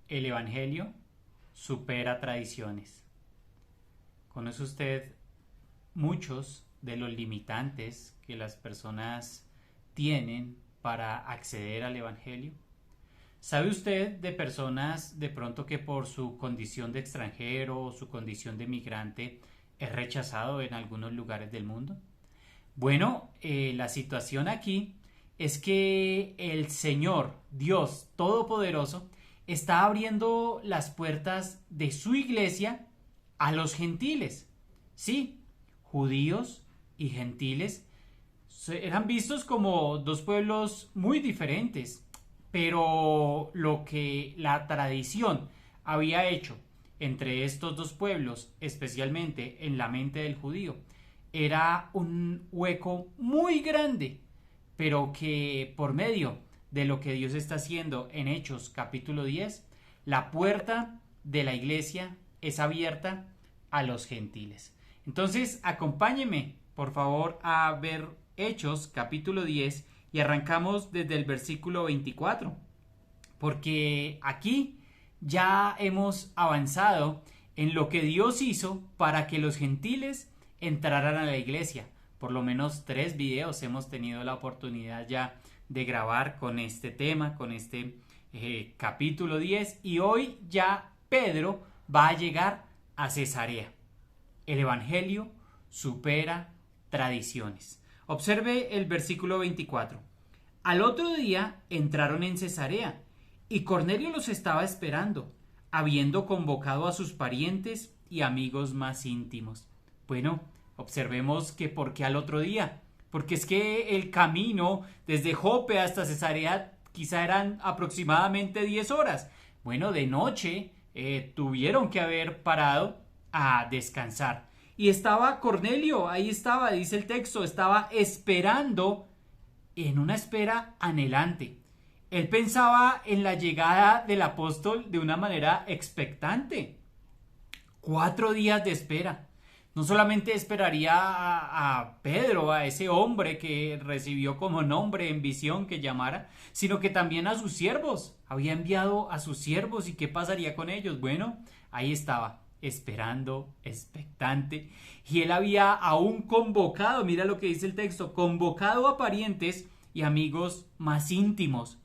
El Evangelio supera tradiciones. ¿Conoce usted muchos de los limitantes que las personas tienen para acceder al Evangelio? ¿Sabe usted de personas de pronto que por su condición de extranjero o su condición de migrante es rechazado en algunos lugares del mundo? Bueno, la situación aquí es que el Señor, Dios Todopoderoso, está abriendo las puertas de su iglesia a los gentiles. Sí, judíos y gentiles eran vistos como dos pueblos muy diferentes, pero lo que la tradición había hecho entre estos dos pueblos, especialmente en la mente del judío, era un hueco muy grande, pero que por medio de lo que Dios está haciendo en Hechos capítulo 10, la puerta de la iglesia es abierta a los gentiles. Entonces, acompáñeme, por favor, a ver Hechos capítulo 10 y arrancamos desde el versículo 24, porque aquí ya hemos avanzado en lo que Dios hizo para que los gentiles entraran a la iglesia. Por lo menos 3 videos hemos tenido la oportunidad ya de grabar con este tema, con este capítulo 10, y hoy ya Pedro va a llegar a Cesarea. El Evangelio supera tradiciones. Observe el versículo 24. Al otro día entraron en Cesarea y Cornelio los estaba esperando, habiendo convocado a sus parientes y amigos más íntimos. Bueno, observemos que por qué al otro día. Porque es que el camino desde Jope hasta Cesarea quizá eran aproximadamente 10 horas. Bueno, de noche tuvieron que haber parado a descansar. Y estaba Cornelio, ahí estaba, dice el texto, estaba esperando en una espera anhelante. Él pensaba en la llegada del apóstol de una manera expectante. 4 días de espera. No solamente esperaría a Pedro, a ese hombre que recibió como nombre en visión que llamara, sino que también a sus siervos. Había enviado a sus siervos, ¿y qué pasaría con ellos? Bueno, ahí estaba, esperando, expectante. Y él había aún convocado, mira lo que dice el texto, convocado a parientes y amigos más íntimos.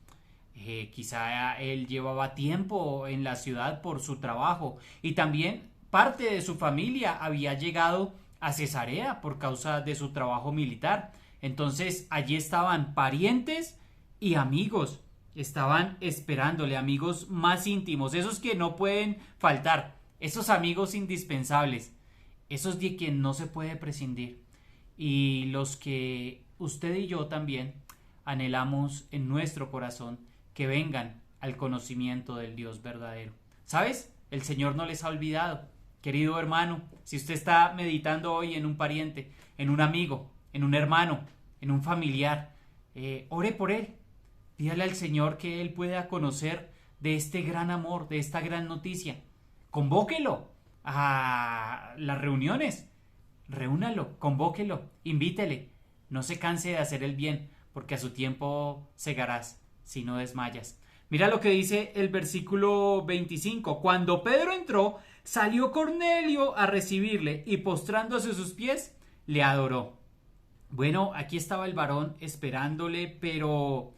Quizá él llevaba tiempo en la ciudad por su trabajo y también parte de su familia había llegado a Cesarea por causa de su trabajo militar. Entonces allí estaban parientes y amigos. Estaban esperándole, amigos más íntimos, esos que no pueden faltar, esos amigos indispensables, esos de quien no se puede prescindir. Y los que usted y yo también anhelamos en nuestro corazón que vengan al conocimiento del Dios verdadero. ¿Sabes? El Señor no les ha olvidado. Querido hermano, si usted está meditando hoy en un pariente, en un amigo, en un hermano, en un familiar, ore por él. Pídale al Señor que él pueda conocer de este gran amor, de esta gran noticia. Convóquelo a las reuniones. Reúnalo, convóquelo, invítele. No se canse de hacer el bien, porque a su tiempo segarás si no desmayas. Mira lo que dice el versículo 25. Cuando Pedro entró, salió Cornelio a recibirle y postrándose a sus pies, le adoró. Bueno, aquí estaba el varón esperándole, pero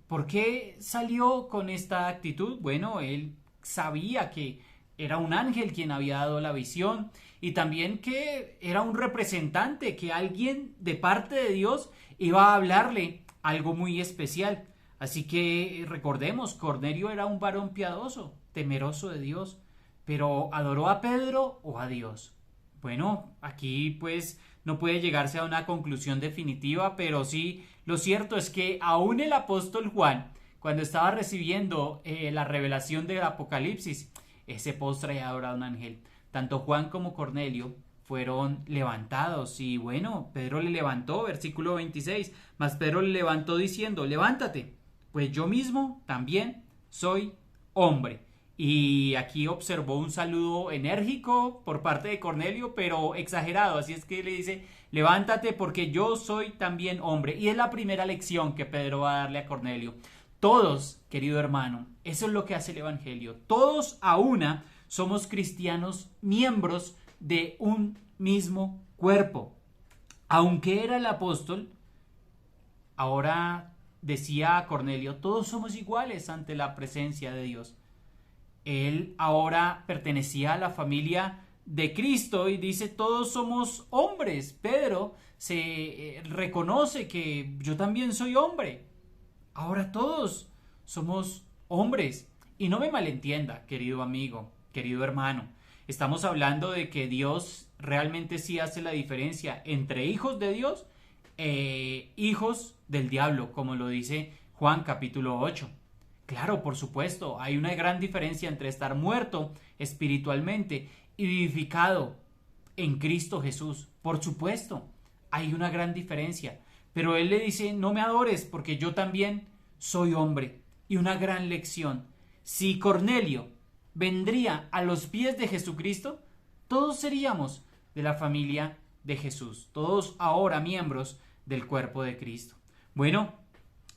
¿por qué salió con esta actitud? Bueno, él sabía que era un ángel quien había dado la visión y también que era un representante, que alguien de parte de Dios iba a hablarle algo muy especial. Así que recordemos, Cornelio era un varón piadoso, temeroso de Dios, pero ¿adoró a Pedro o a Dios? Bueno, aquí pues no puede llegarse a una conclusión definitiva, pero sí, lo cierto es que aún el apóstol Juan, cuando estaba recibiendo la revelación del Apocalipsis, se postra y adora a un ángel. Tanto Juan como Cornelio fueron levantados y bueno, Pedro le levantó, versículo 26, mas Pedro le levantó diciendo, levántate, pues yo mismo también soy hombre. Y aquí observó un saludo enérgico por parte de Cornelio, pero exagerado, así es que le dice, levántate porque yo soy también hombre. Y es la primera lección que Pedro va a darle a Cornelio. Todos, querido hermano, eso es lo que hace el Evangelio. Todos a una somos cristianos, miembros de un mismo cuerpo. Aunque era el apóstol, ahora decía a Cornelio, todos somos iguales ante la presencia de Dios. Él ahora pertenecía a la familia de Cristo y dice, todos somos hombres. Pedro se reconoce que yo también soy hombre. Ahora todos somos hombres. Y no me malentienda, querido amigo, querido hermano. Estamos hablando de que Dios realmente sí hace la diferencia entre hijos de Dios e hijos del diablo, como lo dice Juan capítulo 8. Claro, por supuesto, hay una gran diferencia entre estar muerto espiritualmente y vivificado en Cristo Jesús. Por supuesto, hay una gran diferencia. Pero Él le dice, no me adores porque yo también soy hombre. Y una gran lección. Si Cornelio vendría a los pies de Jesucristo, todos seríamos de la familia de Jesús. Todos ahora miembros del cuerpo de Cristo. Bueno,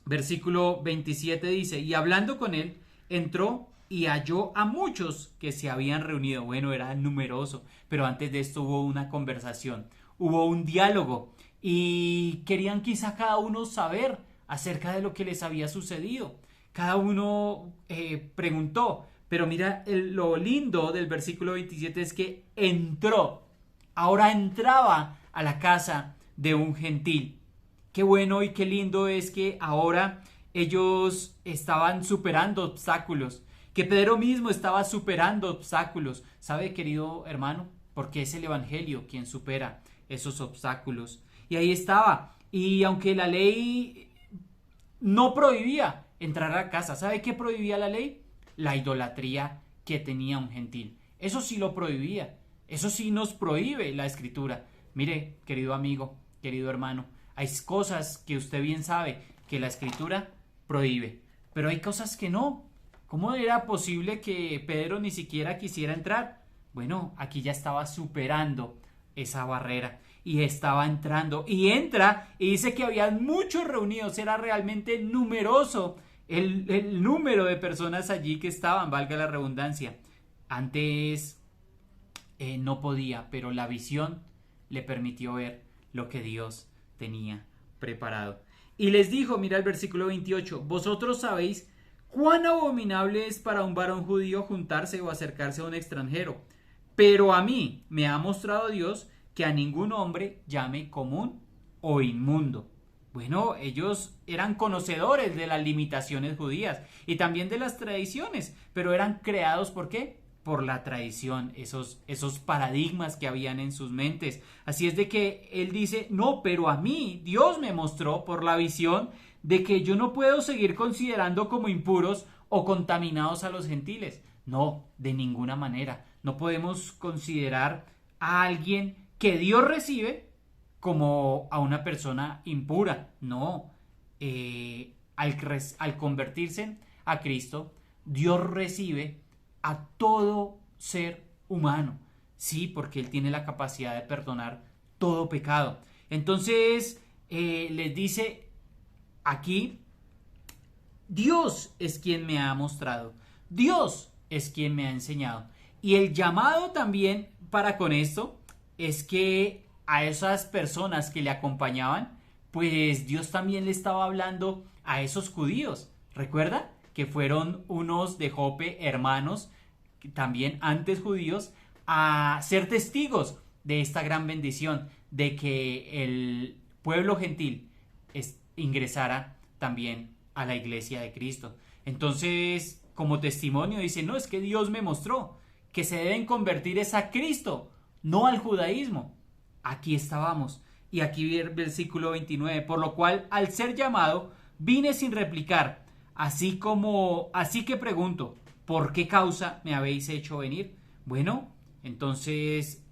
versículo 27 dice, y hablando con él, entró y halló a muchos que se habían reunido. Bueno, era numeroso, pero antes de esto hubo una conversación, hubo un diálogo y querían quizá cada uno saber acerca de lo que les había sucedido. Cada uno preguntó, pero mira, lo lindo del versículo 27 es que entró, ahora entraba a la casa de un gentil. Qué bueno y qué lindo es que ahora ellos estaban superando obstáculos, que Pedro mismo estaba superando obstáculos. ¿Sabe, querido hermano? Porque es el Evangelio quien supera esos obstáculos. Y ahí estaba. Y aunque la ley no prohibía entrar a casa, ¿sabe qué prohibía la ley? La idolatría que tenía un gentil. Eso sí lo prohibía. Eso sí nos prohíbe la Escritura. Mire, querido amigo, querido hermano, hay cosas que usted bien sabe que la Escritura prohíbe, pero hay cosas que no. ¿Cómo era posible que Pedro ni siquiera quisiera entrar? Bueno, aquí ya estaba superando esa barrera y estaba entrando. Y entra y dice que había muchos reunidos, era realmente numeroso el número de personas allí que estaban, valga la redundancia. Antes no podía, pero la visión le permitió ver lo que Dios tenía preparado. Y les dijo, mira el versículo 28, vosotros sabéis cuán abominable es para un varón judío juntarse o acercarse a un extranjero, pero a mí me ha mostrado Dios que a ningún hombre llame común o inmundo. Bueno, ellos eran conocedores de las limitaciones judías y también de las tradiciones, pero eran creados ¿por qué? Por la tradición, esos paradigmas que habían en sus mentes. Así es de que él dice, no, pero a mí Dios me mostró por la visión de que yo no puedo seguir considerando como impuros o contaminados a los gentiles. No, de ninguna manera. No podemos considerar a alguien que Dios recibe como a una persona impura. No, al convertirse a Cristo, Dios recibe a todo ser humano. Sí, porque Él tiene la capacidad de perdonar todo pecado. Entonces, les dice aquí, Dios es quien me ha mostrado. Dios es quien me ha enseñado. Y el llamado también para con esto es que a esas personas que le acompañaban, pues Dios también le estaba hablando a esos judíos. ¿Recuerda? Que fueron unos de Jope, hermanos, también antes judíos, a ser testigos de esta gran bendición, de que el pueblo gentil ingresara también a la iglesia de Cristo. Entonces, como testimonio dice, no, es que Dios me mostró que se deben convertir es a Cristo, no al judaísmo. Aquí estábamos. Y aquí viene el versículo 29, por lo cual, al ser llamado, vine sin replicar, así que pregunto, ¿por qué causa me habéis hecho venir? Bueno, entonces,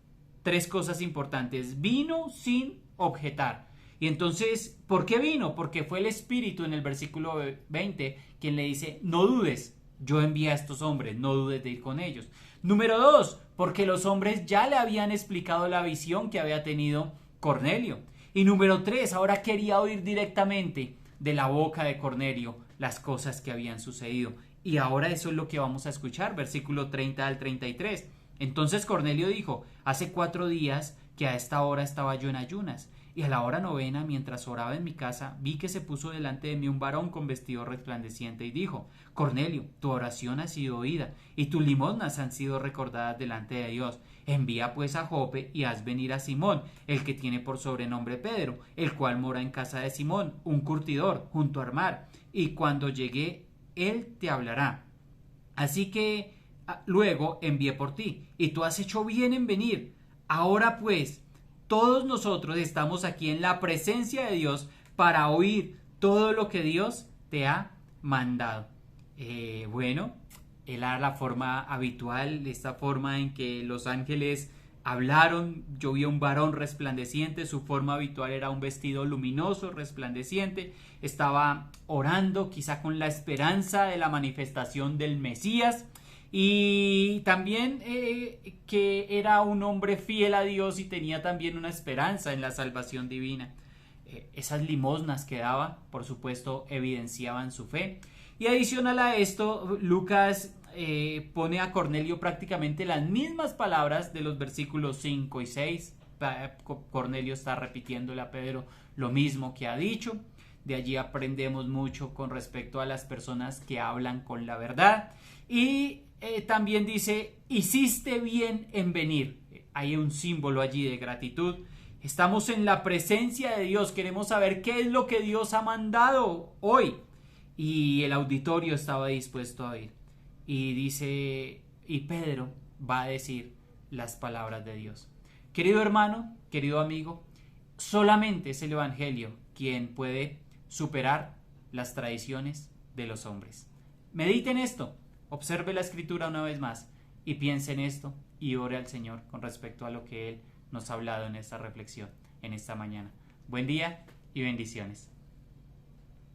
tres cosas importantes. Vino sin objetar. Y entonces, ¿por qué vino? Porque fue el Espíritu en el versículo 20 quien le dice, no dudes, yo envié a estos hombres, no dudes de ir con ellos. Número 2, porque los hombres ya le habían explicado la visión que había tenido Cornelio. Y número 3, ahora quería oír directamente de la boca de Cornelio las cosas que habían sucedido. Y ahora eso es lo que vamos a escuchar, versículo 30 al 33. Entonces Cornelio dijo: hace 4 días que a esta hora estaba yo en ayunas, y a la hora novena, mientras oraba en mi casa, vi que se puso delante de mí un varón con vestido resplandeciente y dijo: Cornelio, tu oración ha sido oída, y tus limosnas han sido recordadas delante de Dios. Envía pues a Jope y haz venir a Simón, el que tiene por sobrenombre Pedro, el cual mora en casa de Simón, un curtidor, junto al mar, y cuando llegue él te hablará. Así que luego envié por ti, y tú has hecho bien en venir. Ahora pues, todos nosotros estamos aquí en la presencia de Dios para oír todo lo que Dios te ha mandado. Bueno, era la forma habitual, esta forma en que los ángeles hablaron. Yo vi a un varón resplandeciente, su forma habitual era un vestido luminoso, resplandeciente. Estaba orando, quizá con la esperanza de la manifestación del Mesías. Y también que era un hombre fiel a Dios y tenía también una esperanza en la salvación divina. Esas limosnas que daba, por supuesto, evidenciaban su fe. Y adicional a esto, Lucas pone a Cornelio prácticamente las mismas palabras de los versículos 5 y 6. Cornelio está repitiéndole a Pedro lo mismo que ha dicho. De allí aprendemos mucho con respecto a las personas que hablan con la verdad. Y también dice: hiciste bien en venir. Hay un símbolo allí de gratitud. Estamos en la presencia de Dios. Queremos saber qué es lo que Dios ha mandado hoy. Y el auditorio estaba dispuesto a oír. Y dice, y Pedro va a decir las palabras de Dios. Querido hermano, querido amigo, solamente es el Evangelio quien puede superar las tradiciones de los hombres. Medite en esto, observe la escritura una vez más y piense en esto y ore al Señor con respecto a lo que Él nos ha hablado en esta reflexión, en esta mañana. Buen día y bendiciones.